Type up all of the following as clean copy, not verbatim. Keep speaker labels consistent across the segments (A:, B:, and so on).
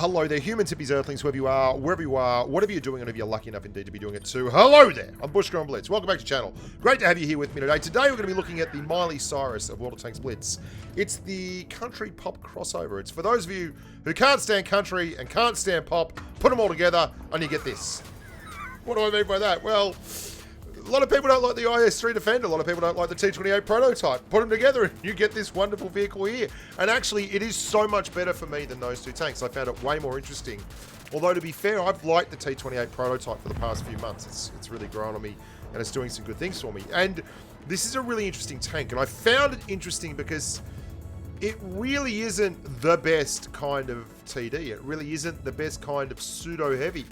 A: hello there, humans, hippies, earthlings, whoever you are, wherever you are, whatever you're doing, and if you're lucky enough indeed to be doing it too. Hello there, I'm Bushka on Blitz. Welcome back to the channel. Great to have you here with me today. Today we're going to be looking at the Miley Cyrus of World of Tanks Blitz. It's the country pop crossover. It's for those of you who can't stand country and can't stand pop, put them all together and you get this. What do I mean by that? Well, a lot of people don't like the IS-3 Defender. A lot of people don't like the T28 prototype. Put them together and you get this wonderful vehicle here. And actually, it is so much better for me than those two tanks. I found it way more interesting. Although, to be fair, I've liked the T28 prototype for the past few months. It's really grown on me and it's doing some good things for me. And this is a really interesting tank. And I found it interesting because it really isn't the best kind of TD. It really isn't the best kind of pseudo-heavy.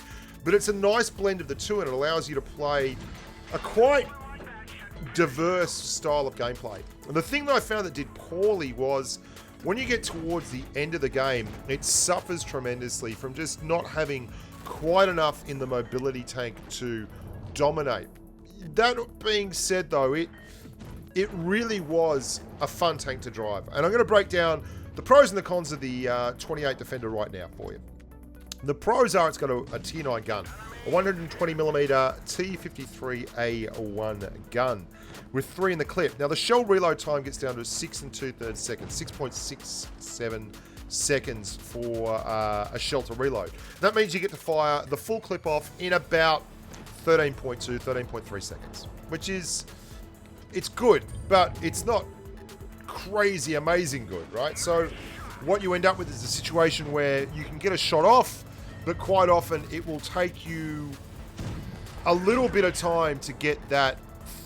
A: But it's a nice blend of the two and it allows you to play a quite diverse style of gameplay. And the thing that I found that did poorly was when you get towards the end of the game, it suffers tremendously from just not having quite enough in the mobility tank to dominate. That being said though, it really was a fun tank to drive. And I'm going to break down the pros and the cons of the 28 Defender right now for you. The pros are it's got a tier 9 gun. A 120mm T58A1 gun with 3 in the clip. Now the shell reload time gets down to 6 2/3 seconds, 6.67 seconds for a shell to reload. That means you get to fire the full clip off in about 13.2, 13.3 seconds, which is, it's good, but it's not crazy amazing good, right? So what you end up with is a situation where you can get a shot off, but quite often it will take you a little bit of time to get that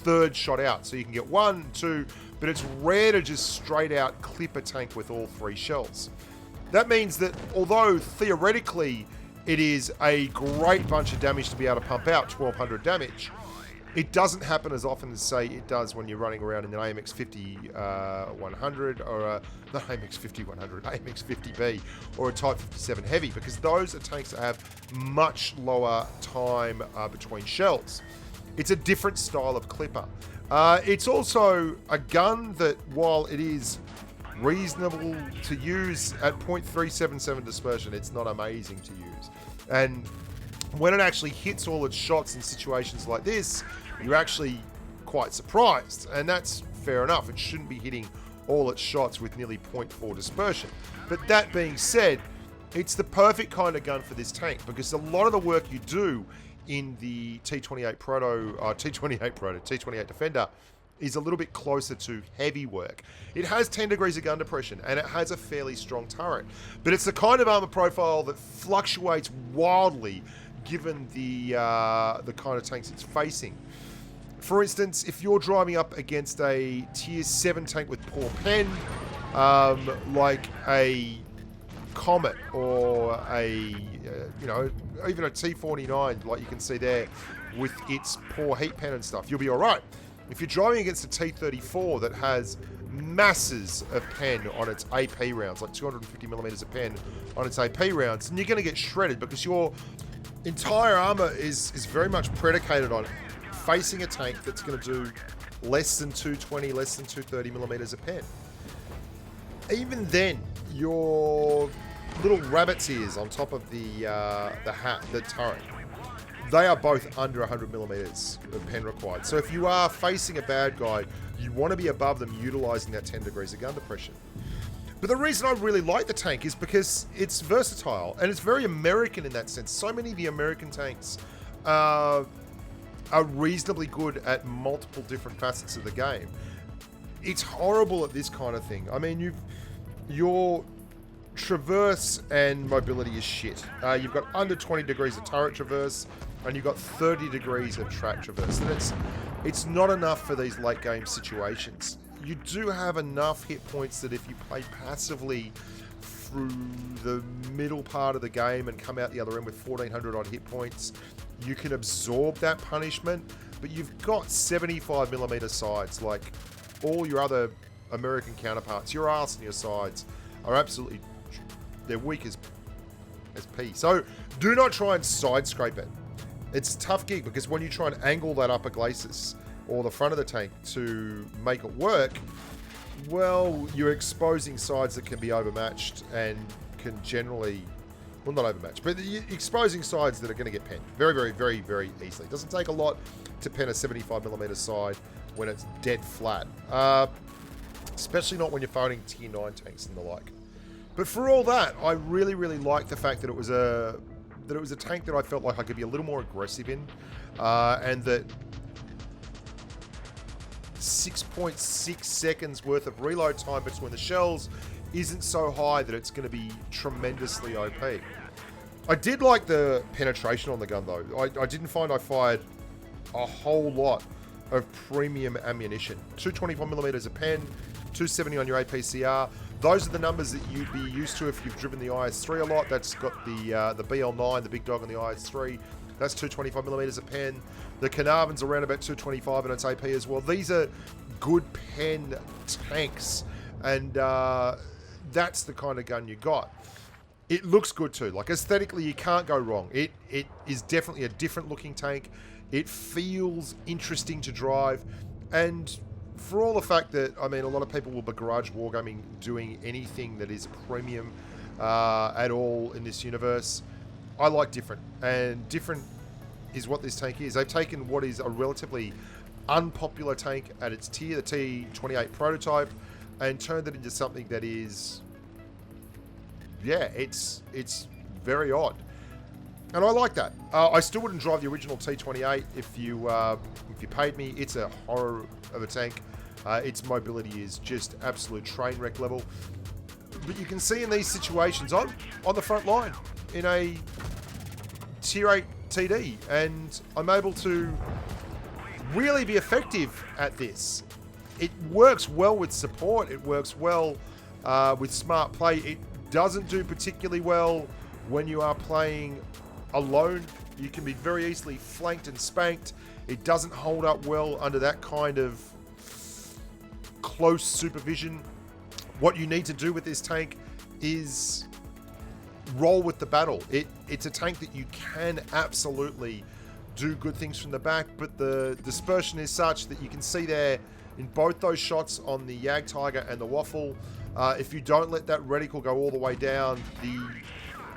A: third shot out. So you can get 1, 2, but it's rare to just straight out clip a tank with all 3 shells. That means that although theoretically it is a great bunch of damage to be able to pump out 1200 damage, it doesn't happen as often as, say, it does when you're running around in an AMX 50-100 or not AMX 50-100, AMX 50B or a Type 57 Heavy, because those are tanks that have much lower time between shells. It's a different style of clipper. It's also a gun that, while it is reasonable to use at 0.377 dispersion, it's not amazing to use. And when it actually hits all its shots in situations like this, you're actually quite surprised. And that's fair enough. It shouldn't be hitting all its shots with nearly 0.4 dispersion. But that being said, it's the perfect kind of gun for this tank because a lot of the work you do in the T28 Defender is a little bit closer to heavy work. It has 10 degrees of gun depression and it has a fairly strong turret, but it's the kind of armor profile that fluctuates wildly given the kind of tanks it's facing. For instance, if you're driving up against a tier 7 tank with poor pen, like a Comet or a, even a T49, like you can see there, with its poor heat pen and stuff, you'll be all right. If you're driving against a T34 that has masses of pen on its AP rounds, like 250mm of pen on its AP rounds, then you're going to get shredded because your entire armor is very much predicated on facing a tank that's going to do less than 220, less than 230mm of pen. Even then, your little rabbit's ears on top of the turret, they are both under 100mm of pen required. So if you are facing a bad guy, you want to be above them utilizing that 10 degrees of gun depression. But the reason I really like the tank is because it's versatile and it's very American in that sense. So many of the American tanks are reasonably good at multiple different facets of the game. It's horrible at this kind of thing. I mean, your traverse and mobility is shit. You've got under 20 degrees of turret traverse and you've got 30 degrees of track traverse. And it's not enough for these late game situations. You do have enough hit points that if you play passively through the middle part of the game and come out the other end with 1400 odd hit points, you can absorb that punishment, but you've got 75mm sides like all your other American counterparts. Your arse and your sides are absolutely, they're weak as pea. So do not try and side scrape it. It's a tough gig because when you try and angle that upper glacis or the front of the tank to make it work, well, you're exposing sides that can be overmatched and can generally Well, not overmatched, but exposing sides that are going to get penned very, very, very, very easily. It doesn't take a lot to pen a 75mm side when it's dead flat, especially not when you're fighting tier 9 tanks and the like. But for all that, I really, really like the fact that it was a tank that I felt like I could be a little more aggressive in, and that 6.6 seconds worth of reload time between the shells isn't so high that it's going to be tremendously OP. I did like the penetration on the gun though. I didn't find I fired a whole lot of premium ammunition. 225mm a pen, 270 on your APCR. Those are the numbers that you'd be used to if you've driven the IS-3 a lot. That's got the BL9, the big dog on the IS-3. That's 225mm a pen. The Carnarvon's around about 225 and its AP as well. These are good pen tanks, and that's the kind of gun you got. It looks good too. Like aesthetically, you can't go wrong. It is definitely a different looking tank. It feels interesting to drive, and for all the fact that, I mean, a lot of people will begrudge Wargaming doing anything that is premium at all in this universe, I like different, and different is what this tank is. They've taken what is a relatively unpopular tank at its tier, the T28 prototype, and turned it into something that is, yeah, it's very odd. And I like that. I still wouldn't drive the original T28 if you paid me. It's a horror of a tank. Its mobility is just absolute train wreck level. But you can see in these situations, I'm on the front line in a tier 8 TD, and I'm able to really be effective at this. It works well with support. It works well with smart play. It doesn't do particularly well when you are playing alone. You can be very easily flanked and spanked. It doesn't hold up well under that kind of close supervision. What you need to do with this tank is roll with the battle. It's a tank that you can absolutely do good things from the back, but the dispersion is such that you can see there in both those shots on the Yag Tiger and the Waffle, if you don't let that reticle go all the way down, the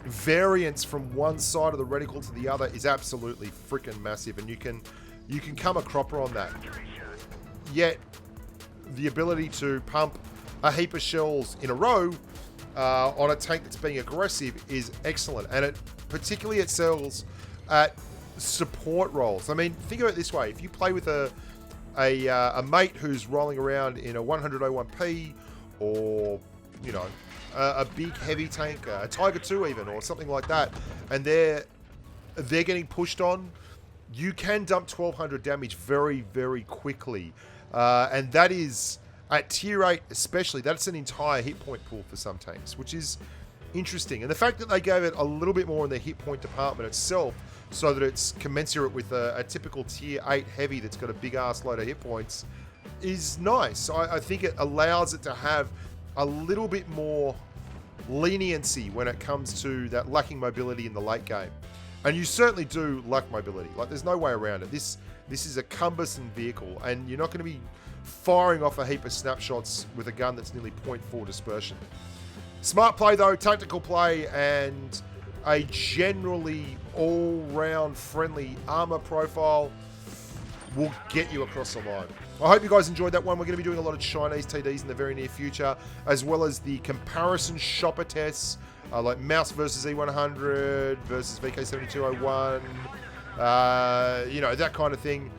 A: variance from one side of the reticle to the other is absolutely freaking massive, and you can come a cropper on that. Yet the ability to pump a heap of shells in a row on a tank that's being aggressive is excellent, and it particularly excels at support roles. I mean, think of it this way: if you play with a mate who's rolling around in a 100-01P, or you know, a big heavy tank, a Tiger 2 even, or something like that, and they're getting pushed on, you can dump 1200 damage very, very quickly, and that is, at tier 8 especially, that's an entire hit point pool for some tanks, which is interesting. And the fact that they gave it a little bit more in the hit point department itself, so that it's commensurate with a typical tier 8 heavy that's got a big ass load of hit points, is nice. I think it allows it to have a little bit more leniency when it comes to that lacking mobility in the late game. And you certainly do lack mobility. Like, there's no way around it. This is a cumbersome vehicle, and you're not going to be firing off a heap of snapshots with a gun that's nearly 0.4 dispersion. Smart play though, tactical play, and a generally all-round friendly armor profile will get you across the line. I hope you guys enjoyed that one. We're going to be doing a lot of Chinese TDs in the very near future, as well as the comparison shopper tests, like Mouse versus E100 versus VK7201, you know, that kind of thing,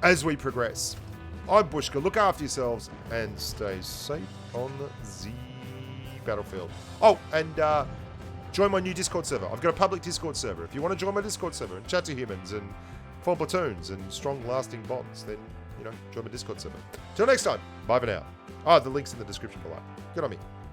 A: as we progress. I'm Bushka. Look after yourselves and stay safe on the battlefield. Oh, and join my new Discord server. I've got a public Discord server. If you want to join my Discord server and chat to humans and form platoons and strong lasting bonds, then, you know, join my Discord server. Till next time, bye for now. Oh, the link's in the description below. Good on me.